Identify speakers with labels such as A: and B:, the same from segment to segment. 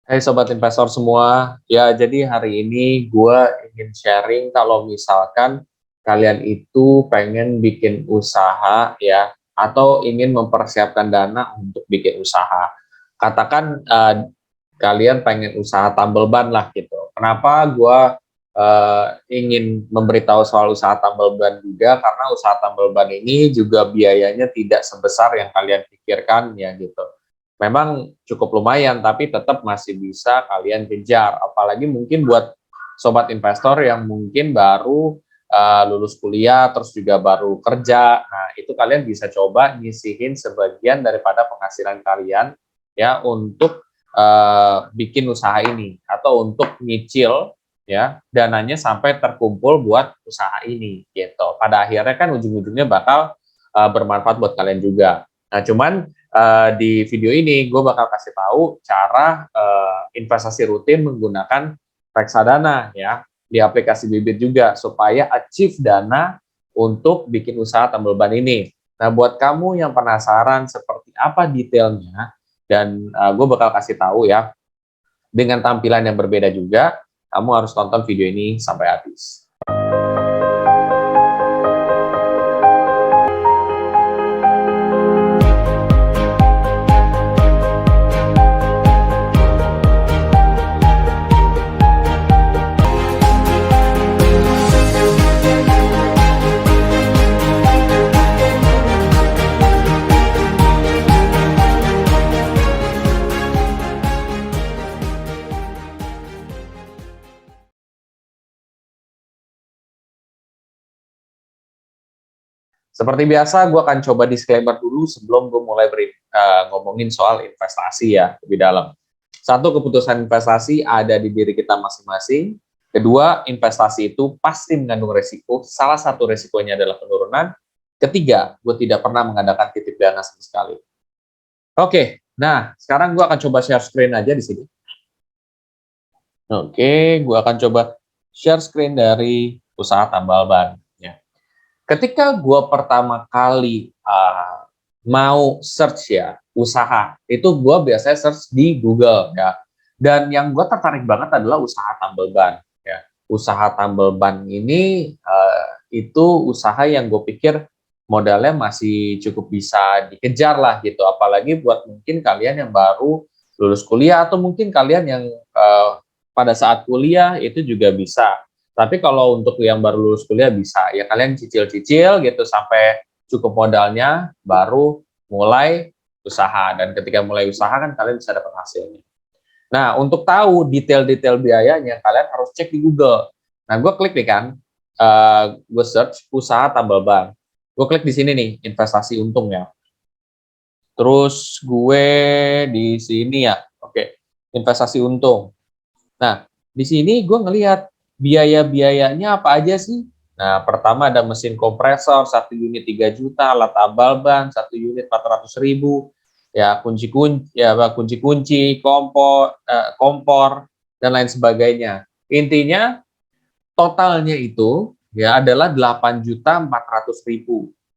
A: Hai Sobat Investor semua, ya jadi hari ini gue ingin sharing kalau misalkan kalian itu pengen bikin usaha ya, atau ingin mempersiapkan dana untuk bikin usaha. Katakan kalian pengen usaha tambal ban lah gitu. Kenapa gue ingin memberitahu soal usaha tambal ban juga, karena usaha tambal ban ini juga biayanya tidak sebesar yang kalian pikirkan ya gitu. Memang cukup lumayan, tapi tetap masih bisa kalian kejar. Apalagi mungkin buat sobat investor yang mungkin baru lulus kuliah, terus juga baru kerja. Nah, itu kalian bisa coba nyisihin sebagian daripada penghasilan kalian ya untuk bikin usaha ini atau untuk nyicil ya dananya sampai terkumpul buat usaha ini gitu. Pada akhirnya kan ujung-ujungnya bakal bermanfaat buat kalian juga. Nah, cuman di video ini gue bakal kasih tahu cara investasi rutin menggunakan reksadana ya di aplikasi Bibit juga supaya achieve dana untuk bikin usaha tambal ban ini. Nah, buat kamu yang penasaran seperti apa detailnya dan gue bakal kasih tahu ya dengan tampilan yang berbeda juga, kamu harus tonton video ini sampai habis. Seperti biasa, gue akan coba disclaimer dulu sebelum gue mulai ngomongin soal investasi ya, lebih dalam. Satu, keputusan investasi ada di diri kita masing-masing. Kedua, investasi itu pasti mengandung resiko. Salah satu resikonya adalah penurunan. Ketiga, gue tidak pernah mengadakan titip dana sama sekali. Oke, nah sekarang gue akan coba share screen aja di sini. Oke, gue akan coba share screen dari usaha tambal ban. Ketika gue pertama kali mau search ya usaha, itu gue biasanya search di Google ya. Dan yang gue tertarik banget adalah usaha tambal ban. Ya. Usaha tambal ban ini itu usaha yang gue pikir modalnya masih cukup bisa dikejar lah gitu. Apalagi buat mungkin kalian yang baru lulus kuliah atau mungkin kalian yang pada saat kuliah itu juga bisa. Tapi kalau untuk yang baru lulus kuliah bisa, ya kalian cicil-cicil gitu sampai cukup modalnya, baru mulai usaha. Dan ketika mulai usaha kan kalian bisa dapat hasilnya. Nah, untuk tahu detail-detail biayanya, kalian harus cek di Google. Nah, gue klik nih kan, gue search usaha tambal ban. Gue klik di sini nih, investasi untung ya. Terus gue di sini ya, oke, investasi untung. Nah, di sini gue ngelihat biaya-biayanya apa aja sih? Nah, pertama ada mesin kompresor, 1 unit 3 juta, alat tambal ban, 1 unit 400.000, ya kunci-kunci, kompor, dan lain sebagainya. Intinya, totalnya itu ya adalah 8.400.000.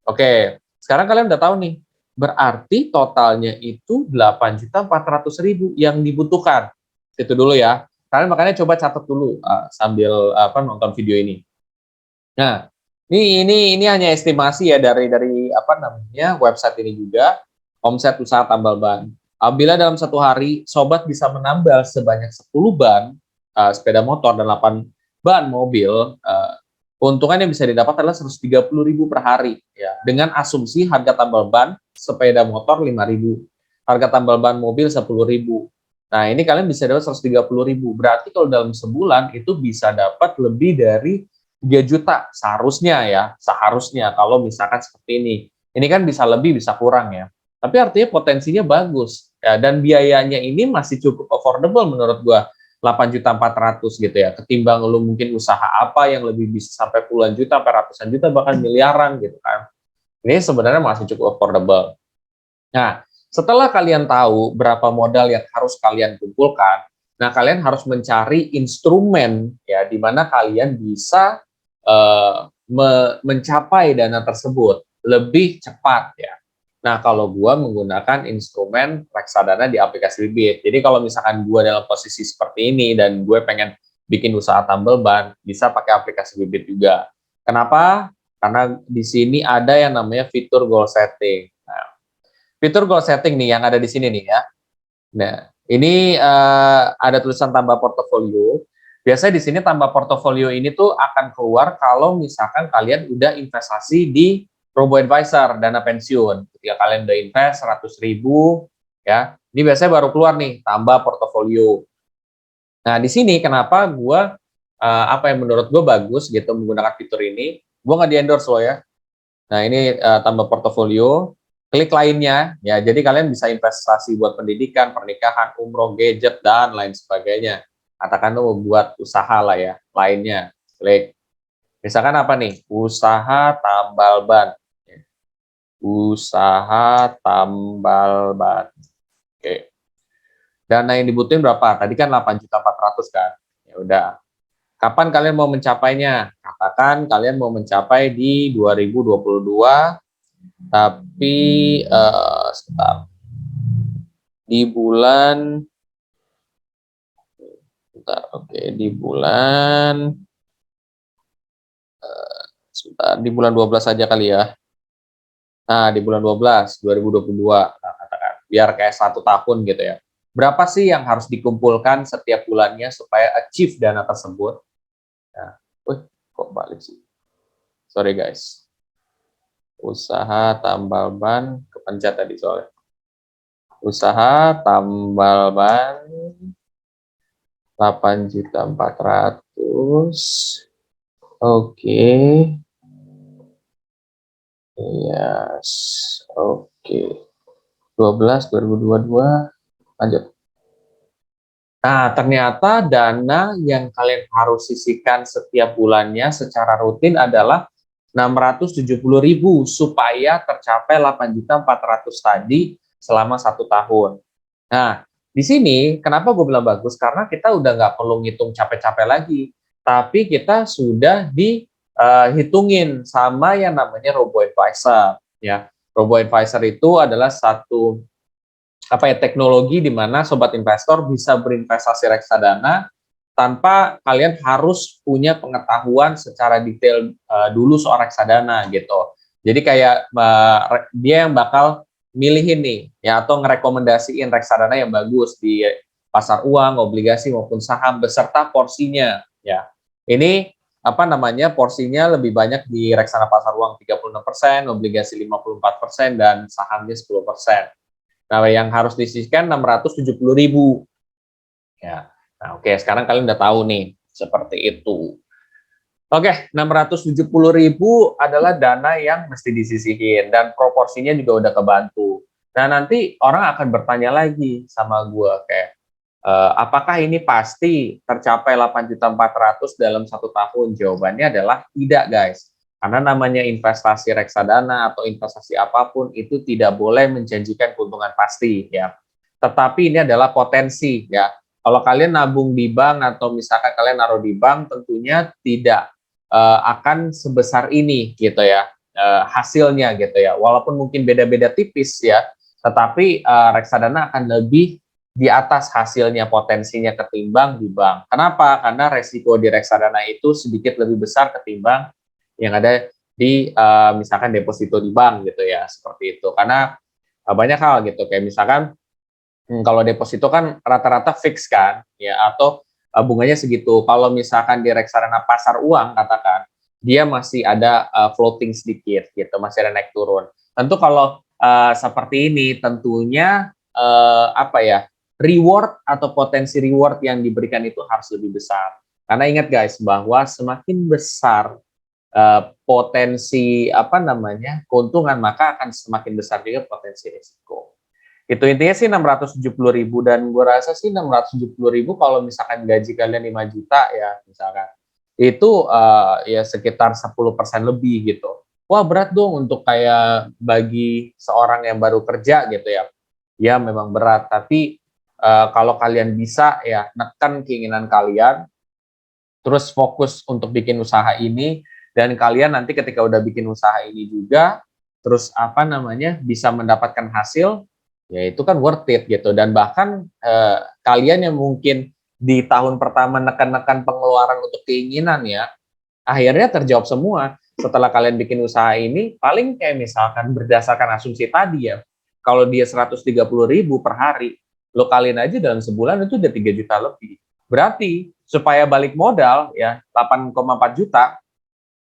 A: Oke, sekarang kalian udah tahu nih, berarti totalnya itu 8.400.000 yang dibutuhkan. Itu dulu ya. Kalian makanya coba catat dulu sambil nonton video ini. Nah, ini hanya estimasi ya dari apa namanya website ini juga, omset usaha tambal ban. Apabila dalam satu hari sobat bisa menambal sebanyak 10 ban sepeda motor dan 8 ban mobil, keuntungan yang bisa didapat adalah 130.000 per hari ya. Dengan asumsi harga tambal ban sepeda motor 5.000, harga tambal ban mobil 10.000. Nah, ini kalian bisa dapat 130.000. Berarti kalau dalam sebulan itu bisa dapat lebih dari 3 juta seharusnya kalau misalkan seperti ini. Ini kan bisa lebih bisa kurang ya. Tapi artinya potensinya bagus ya, dan biayanya ini masih cukup affordable menurut gua, 8.400.000 gitu ya. Ketimbang lu mungkin usaha apa yang lebih bisa sampai puluhan juta, sampai ratusan juta, bahkan miliaran gitu kan. Ini sebenarnya masih cukup affordable. Nah, setelah kalian tahu berapa modal yang harus kalian kumpulkan, nah kalian harus mencari instrumen ya di mana kalian bisa mencapai dana tersebut lebih cepat ya. Nah, kalau gua menggunakan instrumen reksadana di aplikasi Bibit. Jadi kalau misalkan gua dalam posisi seperti ini dan gue pengen bikin usaha tambal ban, bisa pakai aplikasi Bibit juga. Kenapa? Karena di sini ada yang namanya fitur goal setting. Nah, fitur goal setting nih yang ada di sini nih ya. Nah, ini ada tulisan tambah portofolio. Biasanya di sini tambah portofolio ini tuh akan keluar kalau misalkan kalian udah investasi di robo-advisor, dana pensiun. Ketika kalian udah invest 100.000, ya, ini biasanya baru keluar nih, tambah portofolio. Nah, di sini kenapa gue, apa yang menurut gue bagus gitu menggunakan fitur ini, gue nggak di-endorse loh ya. Nah, ini tambah portofolio, klik lainnya, ya. Jadi kalian bisa investasi buat pendidikan, pernikahan, umroh, gadget, dan lain sebagainya. Katakan tuh buat usaha lah ya, lainnya. Klik. Misalkan apa nih? Usaha tambal ban. Usaha tambal ban. Oke. Dana yang dibutuhin berapa? Tadi kan 8.400.000 kan. Ya udah. Kapan kalian mau mencapainya? Katakan kalian mau mencapai di 2022, tapi sebentar, di bulan, sebentar, oke, di bulan, sebentar, di bulan 12 saja kali ya. Nah, di bulan 12, 2022, nah, katakan, biar kayak 1 tahun gitu ya. Berapa sih yang harus dikumpulkan setiap bulannya supaya achieve dana tersebut? Nah, kok balik sih? Sorry guys. Usaha tambal ban, kepencet tadi soalnya. Usaha tambal ban 8.400.000. Oke. Yes. Oke. 12 2022 lanjut. Nah, ternyata dana yang kalian harus sisihkan setiap bulannya secara rutin adalah 670.000 supaya tercapai 8.400.000 tadi selama 1 tahun. Nah, di sini kenapa gue bilang bagus? Karena kita udah nggak perlu ngitung capek-capek lagi, tapi kita sudah dihitungin sama yang namanya robo advisor. Ya, robo advisor itu adalah satu teknologi di mana sobat investor bisa berinvestasi reksadana tanpa kalian harus punya pengetahuan secara detail dulu soal reksadana gitu. Jadi kayak dia yang bakal milihin nih ya atau ngerekomendasiin reksadana yang bagus di pasar uang, obligasi maupun saham beserta porsinya ya. Ini porsinya lebih banyak di reksadana pasar uang 36%, obligasi 54%, dan sahamnya 10%. Nah, yang harus disisihkan 670.000. Ya. Nah, oke, sekarang kalian udah tahu nih, seperti itu. Oke, 670.000 adalah dana yang mesti disisihin dan proporsinya juga udah kebantu. Nah, nanti orang akan bertanya lagi sama gue kayak, apakah ini pasti tercapai 8.400.000 dalam 1 tahun? Jawabannya adalah tidak, guys. Karena namanya investasi reksadana atau investasi apapun itu tidak boleh menjanjikan keuntungan pasti ya. Tetapi ini adalah potensi ya. Kalau kalian nabung di bank atau misalkan kalian naruh di bank, tentunya tidak akan sebesar ini gitu ya hasilnya gitu ya. Walaupun mungkin beda-beda tipis ya, tetapi reksadana akan lebih di atas hasilnya potensinya ketimbang di bank. Kenapa? Karena resiko di reksadana itu sedikit lebih besar ketimbang yang ada di misalkan deposito di bank gitu ya, seperti itu. Karena banyak hal gitu kayak misalkan kalau deposito kan rata-rata fix kan, ya atau bunganya segitu. Kalau misalkan di reksadana pasar uang katakan, dia masih ada floating sedikit gitu, masih ada naik turun. Tentu kalau seperti ini tentunya reward atau potensi reward yang diberikan itu harus lebih besar. Karena ingat guys bahwa semakin besar potensi keuntungan, maka akan semakin besar juga potensi risiko. Itu intinya sih 670.000, dan gue rasa sih 670.000 kalau misalkan gaji kalian 5 juta ya misalkan itu ya sekitar 10% lebih gitu. Wah, berat dong untuk kayak bagi seorang yang baru kerja gitu ya. Ya memang berat, tapi kalau kalian bisa ya nekan keinginan kalian, terus fokus untuk bikin usaha ini, dan kalian nanti ketika udah bikin usaha ini juga terus apa namanya, bisa mendapatkan hasil, ya itu kan worth it gitu. Dan bahkan kalian yang mungkin di tahun pertama nekan-nekan pengeluaran untuk keinginan ya, akhirnya terjawab semua. Setelah kalian bikin usaha ini, paling kayak misalkan berdasarkan asumsi tadi ya, kalau dia 130.000 per hari, lo kalian aja dalam sebulan itu udah 3 juta lebih. Berarti supaya balik modal ya 8,4 juta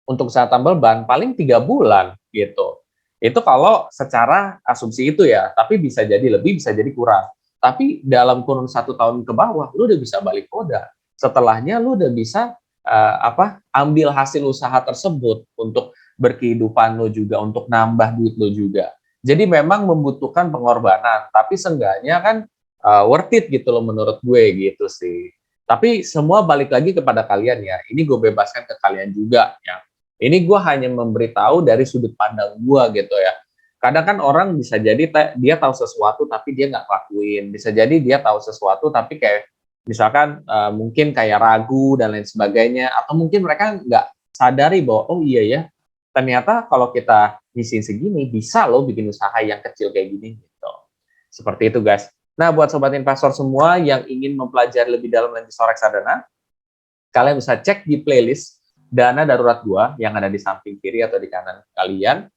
A: untuk usaha tambal ban paling 3 bulan gitu. Itu kalau secara asumsi itu ya, tapi bisa jadi lebih, bisa jadi kurang. Tapi dalam kurun 1 tahun ke bawah, lu udah bisa balik modal. Setelahnya lu udah bisa ambil hasil usaha tersebut untuk berkehidupan lu juga, untuk nambah duit lu juga. Jadi memang membutuhkan pengorbanan, tapi seenggaknya kan worth it gitu loh menurut gue gitu sih. Tapi semua balik lagi kepada kalian ya. Ini gue bebaskan ke kalian juga ya. Ini gue hanya memberitahu dari sudut pandang gue gitu ya. Kadang kan orang bisa jadi dia tahu sesuatu tapi dia nggak lakuin. Bisa jadi dia tahu sesuatu tapi kayak misalkan mungkin kayak ragu dan lain sebagainya. Atau mungkin mereka nggak sadari bahwa oh iya ya ternyata kalau kita ngisiin segini bisa loh bikin usaha yang kecil kayak gini gitu. Seperti itu guys. Nah buat sobat investor semua yang ingin mempelajari lebih dalam lagi Sorex Reksadana, kalian bisa cek di playlist Dana Darurat 2 yang ada di samping kiri atau di kanan kalian.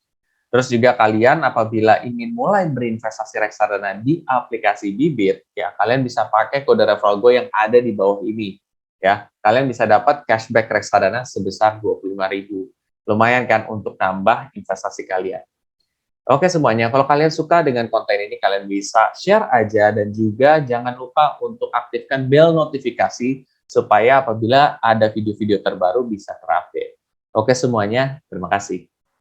A: Terus juga kalian apabila ingin mulai berinvestasi reksadana di aplikasi Bibit, ya kalian bisa pakai kode referral gue yang ada di bawah ini. Ya, kalian bisa dapat cashback reksadana sebesar 25.000. Lumayan kan untuk nambah investasi kalian. Oke semuanya, kalau kalian suka dengan konten ini, kalian bisa share aja dan juga jangan lupa untuk aktifkan bel notifikasi supaya apabila ada video-video terbaru bisa terupdate. Oke semuanya, terima kasih.